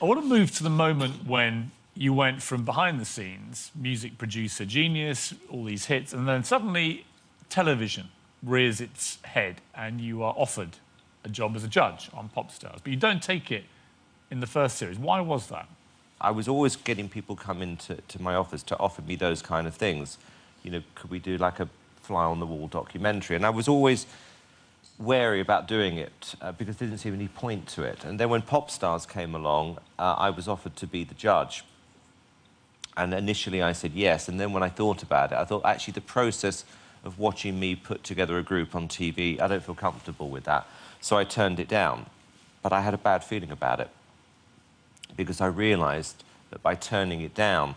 I want to move to the moment when you went from behind the scenes, music producer genius, all these hits, and then suddenly television rears its head and you are offered a job as a judge on Pop Stars, but you don't take it in the first series. Why was that? I was always getting people come into my office to offer me those kind of things. You know, could we do like a fly-on-the-wall documentary? And I was always wary about doing it because there didn't seem any point to it. And then when Pop Stars came along, I was offered to be the judge. And initially I said yes, and then when I thought about it, I thought actually the process of watching me put together a group on TV, I don't feel comfortable with that. So I turned it down. But I had a bad feeling about it because I realised that by turning it down,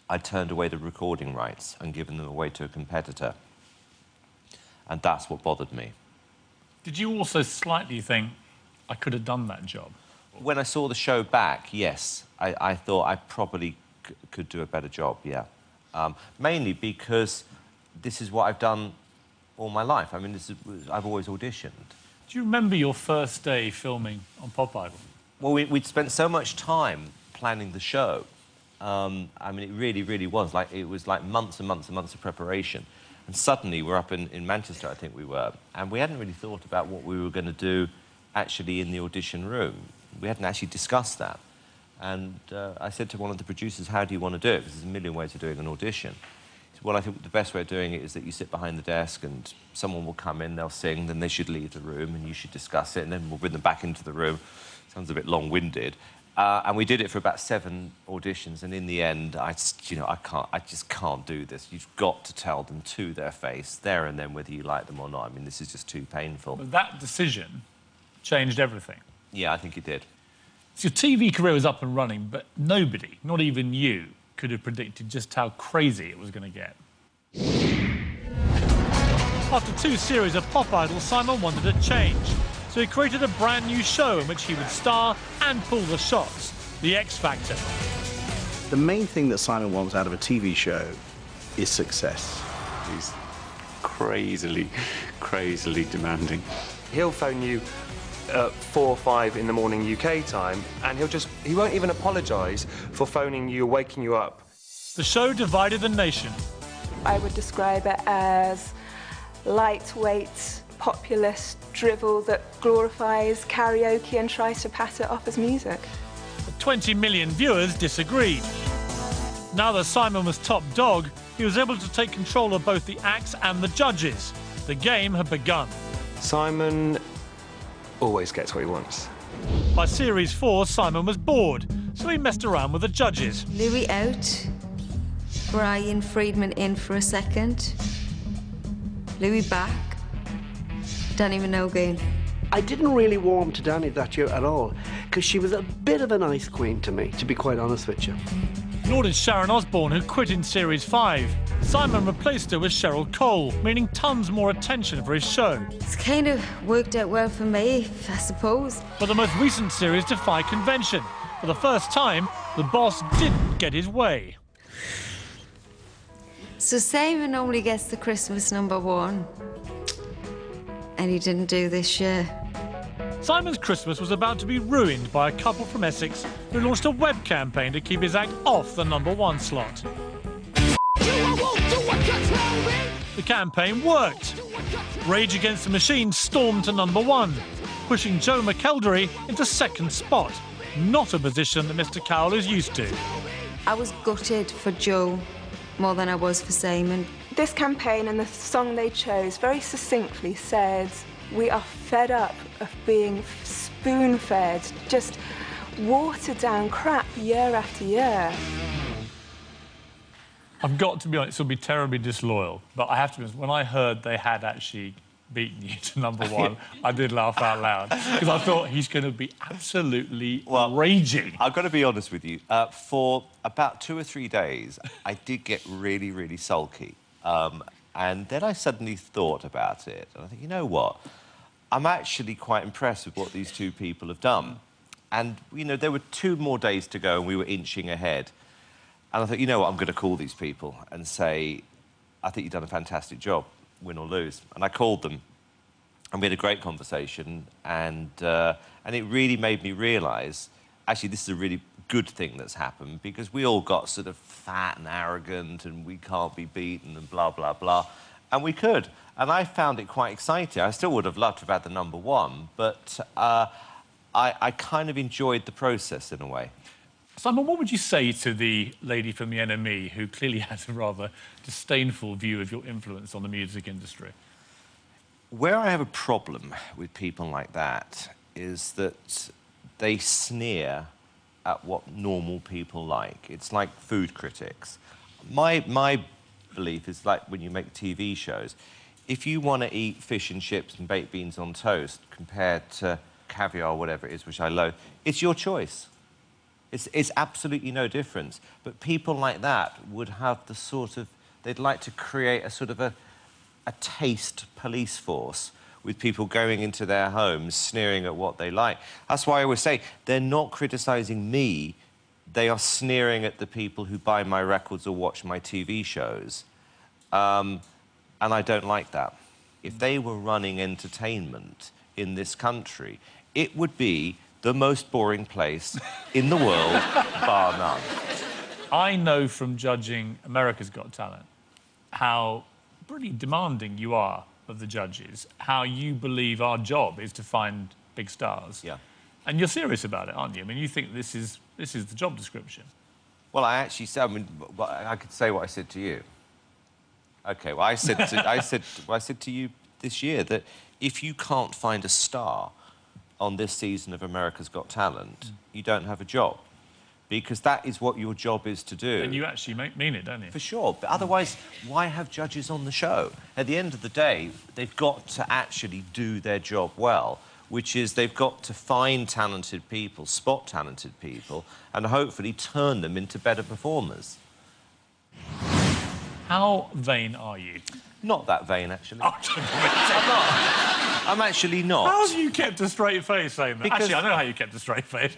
I turned away the recording rights and given them away to a competitor. And that's what bothered me. Did you also slightly think, I could have done that job? When I saw the show back, yes. I thought I probably could do a better job, yeah. Mainly because this is what I've done all my life. I mean, I've always auditioned. Do you remember your first day filming on Pop Idol? Well, we'd spent so much time planning the show. I mean, it really, really was. It was like months and months and months of preparation. And suddenly, we're up in Manchester, I think we were, and we hadn't really thought about what we were going to do actually in the audition room. We hadn't actually discussed that. And I said to one of the producers, how do you want to do it? Because there's a million ways of doing an audition. He said, well, I think the best way of doing it is that you sit behind the desk and someone will come in, they'll sing, then they should leave the room and you should discuss it, and then we'll bring them back into the room. Sounds a bit long-winded. And we did it for about 7 auditions, and in the end, I just can't do this. You've got to tell them to their face, there and then, whether you like them or not. I mean, this is just too painful. But that decision changed everything. Yeah, I think it did. So your TV career was up and running, but nobody, not even you, could have predicted just how crazy it was going to get. After 2 series of Pop Idol, Simon wanted a change. So he created a brand new show in which he would star and pull the shots, The X Factor. The main thing that Simon wants out of a TV show is success. He's crazily demanding. He'll phone you at 4 or 5 in the morning UK time, and he won't even apologise for phoning you or waking you up. The show divided the nation. I would describe it as lightweight, populist drivel that glorifies karaoke and tries to pass it off as music. But 20 million viewers disagreed. Now that Simon was top dog, he was able to take control of both the acts and the judges. The game had begun. Simon always gets what he wants. By series 4, Simon was bored, so he messed around with the judges. Louis out, Brian Friedman in for a second, Louis back, Danny Minogue. I didn't really warm to Danny that year at all, because she was a bit of an ice queen to me, to be quite honest with you. Nor did Sharon Osbourne, who quit in series 5. Simon replaced her with Cheryl Cole, meaning tons more attention for his show. It's kind of worked out well for me, I suppose. But the most recent series defy convention. For the first time, the boss didn't get his way. So Simon only gets the Christmas #1. And he didn't do this year. Simon's Christmas was about to be ruined by a couple from Essex who launched a web campaign to keep his act off the #1 slot. The campaign worked. Rage Against the Machine stormed to #1, pushing Joe McElderry into 2nd spot, not a position that Mr. Cowell is used to. I was gutted for Joe more than I was for Simon. This campaign and the song they chose very succinctly said, we are fed up of being spoon-fed, just watered-down crap year after year. I've got to be honest, it'll be terribly disloyal, but I have to be honest, when I heard they had actually beaten you to #1, I did laugh out loud, because I thought he's going to be absolutely raging. I've got to be honest with you. For about 2 or 3 days, I did get really, really sulky. And then I suddenly thought about it, and I think, you know what? I'm actually quite impressed with what these 2 people have done. And, you know, there were 2 more days to go, and we were inching ahead. And I thought, you know what, I'm going to call these people and say, I think you've done a fantastic job, win or lose. And I called them, and we had a great conversation, and it really made me realise actually, this is a really good thing that's happened because we all got sort of fat and arrogant and we can't be beaten and blah, blah, blah. And we could. And I found it quite exciting. I still would have loved to have had the #1, but I kind of enjoyed the process in a way. Simon, what would you say to the lady from the NME who clearly has a rather disdainful view of your influence on the music industry? Where I have a problem with people like that is that they sneer at what normal people like. It's like food critics. My belief is like when you make TV shows, if you want to eat fish and chips and baked beans on toast compared to caviar or whatever it is, which I loathe, it's your choice. It's absolutely no difference. But people like that would have the sort of... They'd like to create a sort of a taste police force with people going into their homes, sneering at what they like. That's why I always say, they're not criticising me, they are sneering at the people who buy my records or watch my TV shows. And I don't like that. If they were running entertainment in this country, it would be the most boring place in the world, bar none. I know from judging America's Got Talent how pretty demanding you are of the judges, how you believe our job is to find big stars. Yeah. And you're serious about it, aren't you? I mean, you think this is the job description. Well, I actually said, I mean, I could say what I said to you. OK, well, I said to you this year that if you can't find a star on this season of America's Got Talent, you don't have a job. Because that is what your job is to do. And you actually mean it, don't you? For sure. But otherwise, why have judges on the show? At the end of the day, they've got to actually do their job well, which is they've got to find talented people, spot talented people, and hopefully turn them into better performers. How vain are you? Not that vain, actually. I'm not. I'm actually not. How have you kept a straight face saying that? Because... Actually, I know how you kept a straight face.